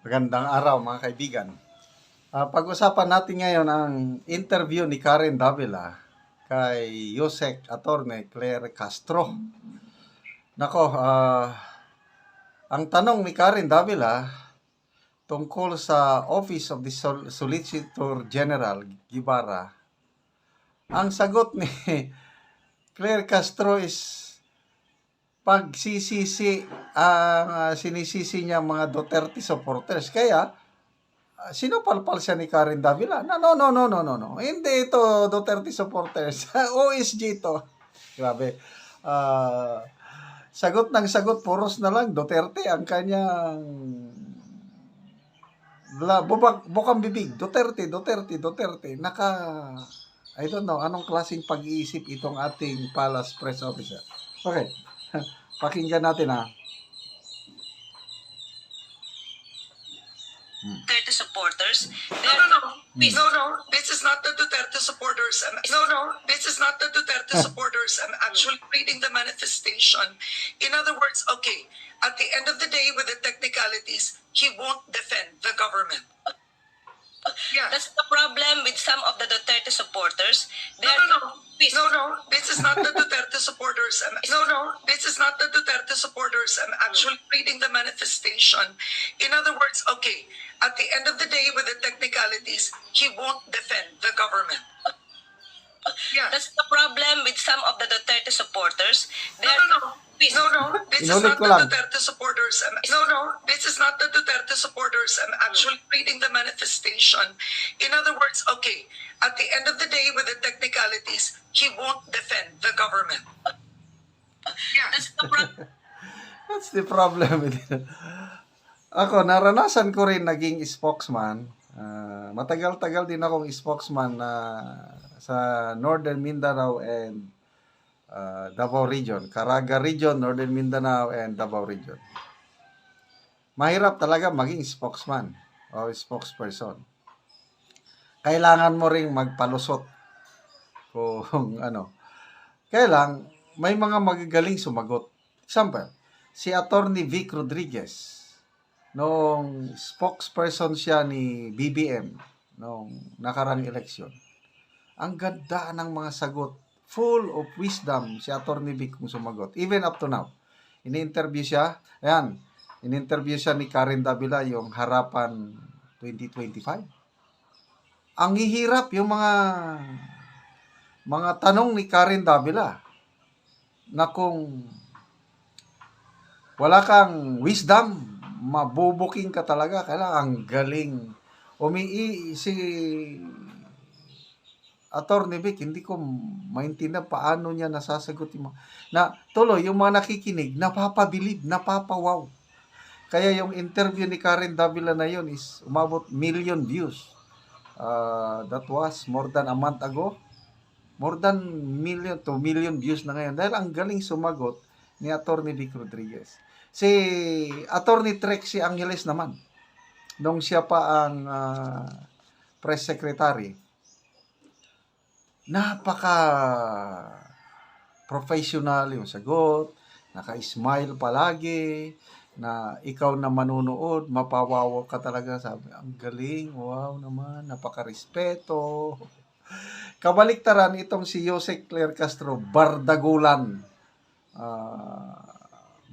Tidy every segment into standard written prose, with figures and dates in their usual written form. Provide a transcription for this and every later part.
Magandang araw mga kaibigan. Pag-usapan natin ngayon ang interview ni Karen Davila kay Yusek Attorney Claire Castro. Nako, ang tanong ni Karen Davila tungkol sa Office of the Solicitor General Guevara. Ang sagot ni Claire Castro is sinisisi niya mga Duterte supporters. Kaya sinupalpal siya ni Karen Davila. No. Hindi ito Duterte supporters. OSG ito. Grabe. Sagot ng sagot, puros na lang Duterte ang kanyang bukang bibig. Duterte. I don't know, anong klaseng pag-iisip itong ating Palace Press Officer. Okay. Pakinggan natin Duterte supporters. No, this is not the Duterte supporters. This is not the Duterte supporters. I'm actually reading the manifestation. In other words, okay, at the end of the day, with the technicalities, he won't defend the government. Yeah. That's the problem with some of the Duterte supporters. No, this is not the Duterte supporters. This is not the Duterte supporters. I'm actually reading the manifestation. In other words, okay, at the end of the day, with the technicalities, he won't defend the government. Yeah. That's the problem with some of the Duterte supporters. No, this is not the Duterte supporters. This is not the Duterte supporters. I'm actually reading the manifestation. In other words, okay, at the end of the day, with the technicalities, he won't defend the government. Yeah. That's the problem with it. Ako, naranasan ko rin naging spokesman. Matagal-tagal din akong spokesman sa Northern Mindanao and Davao Region. Caraga Region, Northern Mindanao and Davao Region. Mahirap talaga maging spokesman o spokesperson. Kailangan mo ring magpalusot kung ano. Kaya lang, may mga magagaling sumagot. Example, si Attorney Vic Rodriguez, nung spokesperson siya ni BBM nung nakarang eleksyon. Ang ganda ng mga sagot. Full of wisdom si Attorney Vic kung sumagot. Even up to now. Ini-interview siya. Ayan. In-interview siya ni Karen Davila yung harapan 2025. Ang hihirap yung mga tanong ni Karen Davila na kung wala kang wisdom, mabubuking ka talaga. Kailangan ang galing. Si Attorney Vic, hindi ko maintindihan paano niya nasasagot yung na tuloy, yung mga nakikinig, napapabilib, napapawaw. Kaya yung interview ni Karen Davila na yun is umabot million views. That was more than a month ago. More than 2 million views na ngayon. Dahil ang galing sumagot ni Attorney Vic Rodriguez. Si Attorney Trexie Angeles naman, nung siya pa ang press secretary, napaka professional yung sagot, naka-smile palagi, na ikaw na manunood, mapawawa ka talaga, sabi, ang galing, wow naman, napaka-respeto. Kabaliktaran itong si Yusek Claire Castro, bardagulan,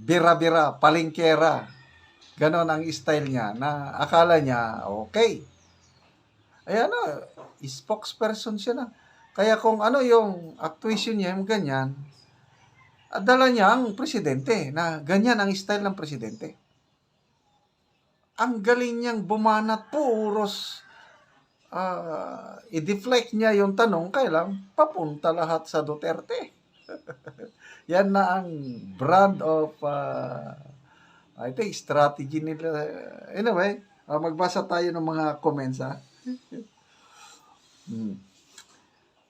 bira-bira, palingkera, ganon ang style niya, na akala niya, okay. Ayan na, spokesperson siya na. Kaya kung ano yung actuation niya, yung ganyan, dala niya ang presidente, na ganyan ang style ng presidente. Ang galing niyang bumanat, puros, i-deflect niya yung tanong, kailang papunta lahat sa Duterte. Yan na ang brand of, I think, strategy nila. Anyway, magbasa tayo ng mga comments,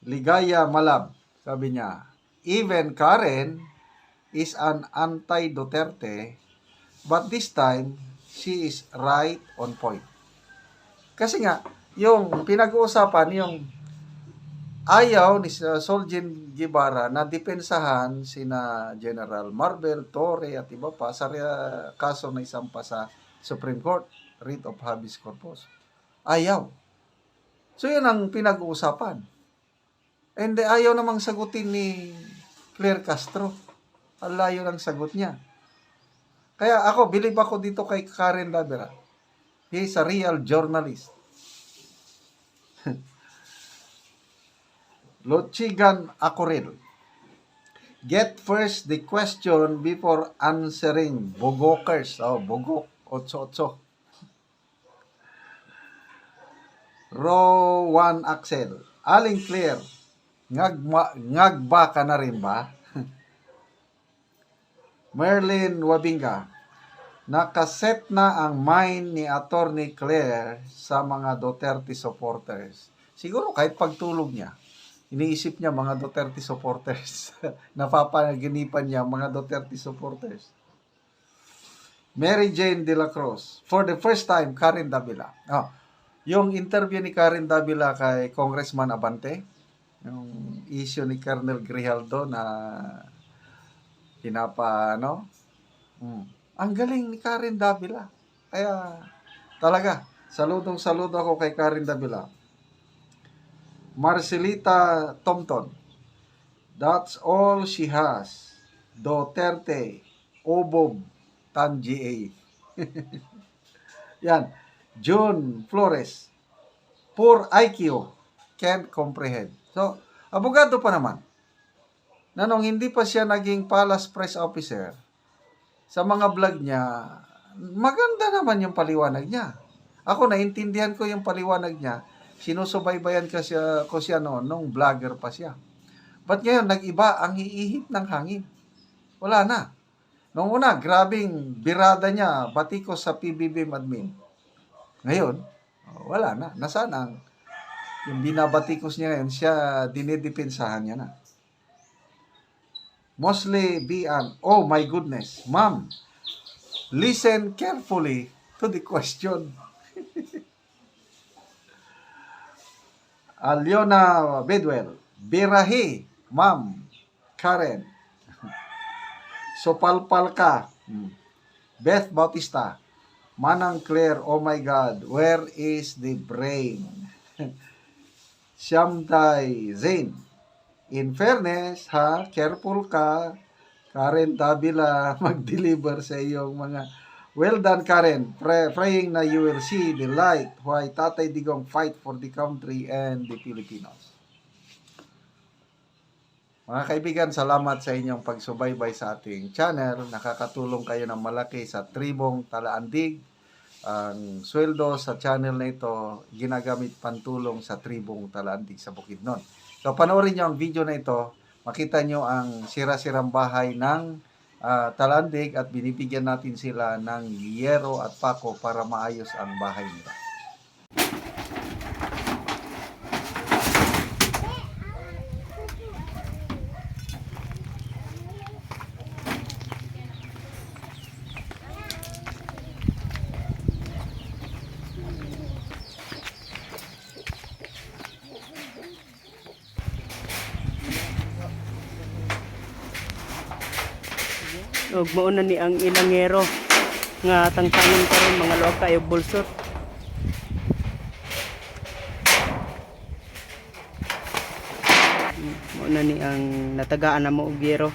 Ligaya Malab, sabi niya, even Karen is an anti-Duterte, but this time, she is right on point. Kasi nga, yung pinag-uusapan, yung ayaw ni Solgen Guevara na depensahan sina General Marbel, Torre at iba pa sa kaso na isampa sa Supreme Court. writ of habeas corpus. Ayaw. So, yan ang pinag-uusapan. And ayaw namang sagutin ni Claire Castro. Ang layo ng sagot niya. Kaya ako, believe ako dito kay Karen Davila. He is a real journalist. Lochigan Acoril. Get first the question before answering. Bogokers. Oh, bogok. 8-8. Row 1 Axel. Aling Claire. Ngagba ka na rin ba? Merlin Wabinga. Nakaset na ang mind ni Attorney Claire sa mga Duterte supporters. Siguro kahit pagtulog niya, iniisip niya mga Duterte supporters. Napapanaginipan niya mga Duterte supporters. Mary Jane De La Cruz. For the first time, Karen Davila. Yung interview ni Karen Davila kay Congressman Abante, yung issue ni Colonel Grijaldo na ang galing ni Karen Davila. Kaya talaga, saludo ako kay Karen Davila. Marcelita Tomton. That's all she has. Duterte, Obob, Tangi. Yan. June Flores. Poor IQ. Can't comprehend. So, abogado pa naman. Nung hindi pa siya naging palace press officer, sa mga vlog niya, maganda naman yung paliwanag niya. Ako, naintindihan ko yung paliwanag niya. Sinusubaybayan ko siya noon, nung vlogger pa siya. But ngayon, nag-iba ang hiihip ng hangin. Wala na. Nung una, grabing birada niya, batikos sa PBB admin. Ngayon, wala na. Nasaan ang yung binabatikos niya ngayon, siya dinidepensahan niya na. Mostly Bian, oh my goodness, ma'am, listen carefully to the question. Aliona Bedwell, Birahi, ma'am, Karen, Sopalpal ka, Beth Bautista, Manang Claire, oh my God, where is the brain? Shamday Zain, in fairness, careful ka, Karen Davila, mag-deliver sa iyong mga, well done Karen, praying na you will see the light, why Tatay Digong fight for the country and the Filipinos. Mga kaibigan, salamat sa inyong pagsubaybay sa ating channel. Nakakatulong kayo ng malaki sa Tribong Talaandig. Ang sweldo sa channel na ito, ginagamit pantulong sa Tribong Talaandig sa Bukidnon. So, panoorin nyo ang video na ito. Makita nyo ang sira-sirang bahay ng Talaandig at binibigyan natin sila ng yero at pako para maayos ang bahay nila. Og mauna ni ang ilangero nga tangtangon karon mga luwag kayo bulsot. Mauna ni ang natagaan na mo og yero.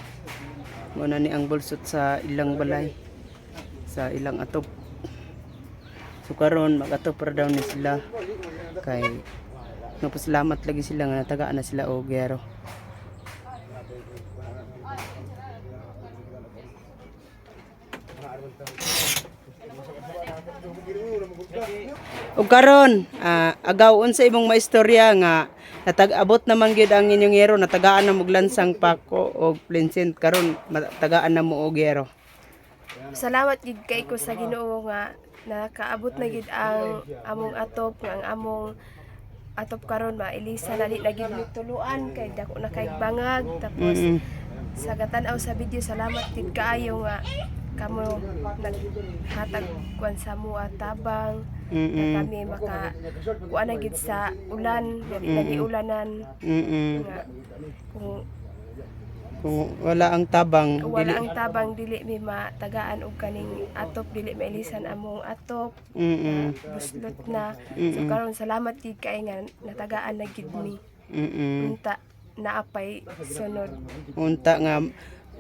Mauna ni ang bulsot sa ilang balay, sa ilang atop. So karon mag-atop para daw ni sila kay nagpasalamat lagi sila nga natagaan na sila og yero. Ug karon agawon sa imong maistorya nga natag-abot naman gyud ang inyong yero, natagaan na mo og lansang pako og plinsent, karon natagaan na mo og yero. Salamat gid kay ko sa Ginoo nga nakaabot na gid ang among atop, nga ang among atop karon mailisa na di na gid tuluan kay dako na kay bangag. Tapos sa gatan-aw sa video, salamat gid kaayo nga kamo naghatag kuan sa mua tabang na kami maka kuan na gid sa ulan, dili ulanan nga kung Kung wala ang tabang, Wala dili. ang tabang dili mi matagaan og kaning atop, dili mailisan among atop. Mm. Buslot na. So karon salamat gid kay nga natagaan na gid mi. Mm. Unta naapay sunod. Unta nga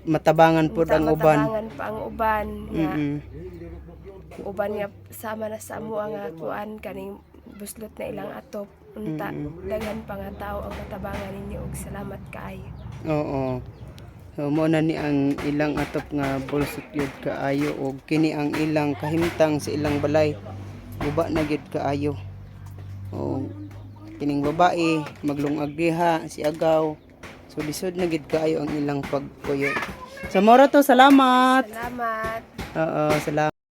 matabangan pud ang uban. Matabangan pa ang uban nga Mm. uban nga sama na sa amo nga kuan kaning buslot na ilang atop. Unta daghan pa nga tao ang matabangan ninyo og salamat kaayo. Oo. So mo na ni ang ilang atop nga bulsot yun kaayo og kini ang ilang kahimtang sa ilang balay. Guba na gyud kaayo. O kining babae maglungag diha si agaw. So lisod na gyud kaayo ang ilang pagpuyo. So mora to salamat. Salamat. Oo, salamat.